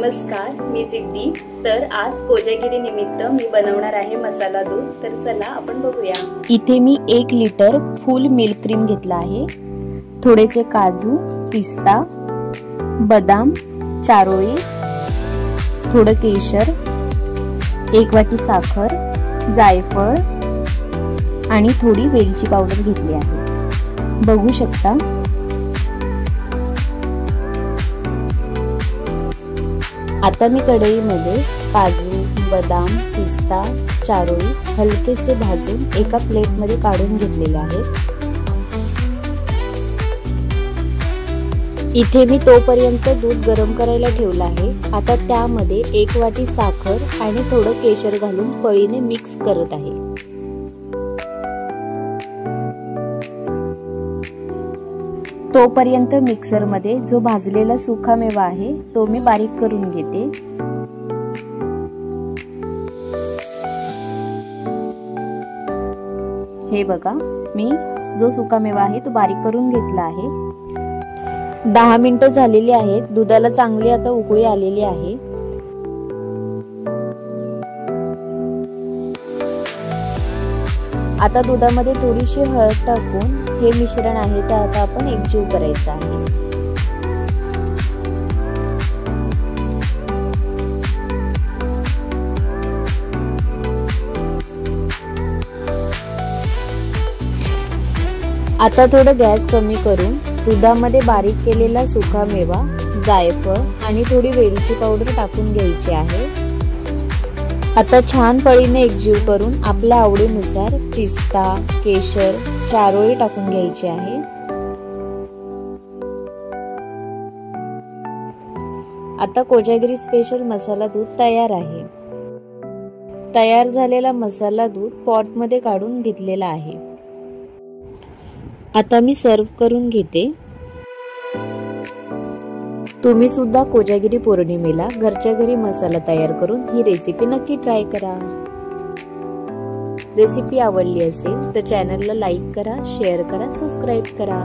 नमस्कार, मी जिद्दी। तर आज कोजागिरी निमित्त मी बनवणार आहे मसाला दूध। तर चला आपण बघूया। इथे मी 1 लिटर फुल मिल्क क्रीम घेतला आहे, थोडेसे काजू, पिस्ता, बदाम, चारोळी, थोडं केशर, 1 वाटी साखर, जायफळ आणि थोडी वेलची पावडर घेतली आहे। बघू शकता। आता मी कढईमध्ये काजू, बदाम, पिस्ता, चारोळी हलकेसे भाजून एका प्लेटमध्ये काढून घेतलेले आहेत। इथे मी तोपर्यंत दूध गरम करायला ठेवलं आहे। आता त्यामध्ये 1 वाटी साखर आणि थोडं केशर घालून पळीने मिक्स करत आहे। तोपर्यंत मिक्सर मध्ये जो भाजलेला सुका मेवा आहे तो मी बारीक करून घेते। हे बघा, मी जो सुका मेवा आहे तो बारीक करून घेतला आहे। 10 मिनिटं झालेली आहेत। दुधाला चांगली आता उकळी आलेली आहे। आता दुधामध्ये थोडीशी हळद टाकून हे मिश्रण आहे ते आता आपण एकजीव करायचं आहे। आता थोडं गॅस कमी करून दुधामध्ये बारीक केलेला सुका मेवा, जायफळ आणि थोडी वेलची पावडर टाकून घ्यायची आहे। आता छान पळीने एकजीव करून आपल्या आवडीनुसार पिस्ता, केशर, चारोळी टाकून घ्यायची आहे। आता कोजागिरी स्पेशल मसाला दूध तयार आहे। तयार झालेला मसाला दूध पॉट मध्ये काढून घेतलेला आहे। आता मी सर्व करून घेते। तुम्ही सुद्धा कोजागिरी पौर्णिमेला घरच्या घरी मसाला तयार करून ही रेसिपी नक्की ट्राय करा। रेसिपी आवडली असेल तर चॅनलला लाईक करा, शेअर करा, सबस्क्राईब करा।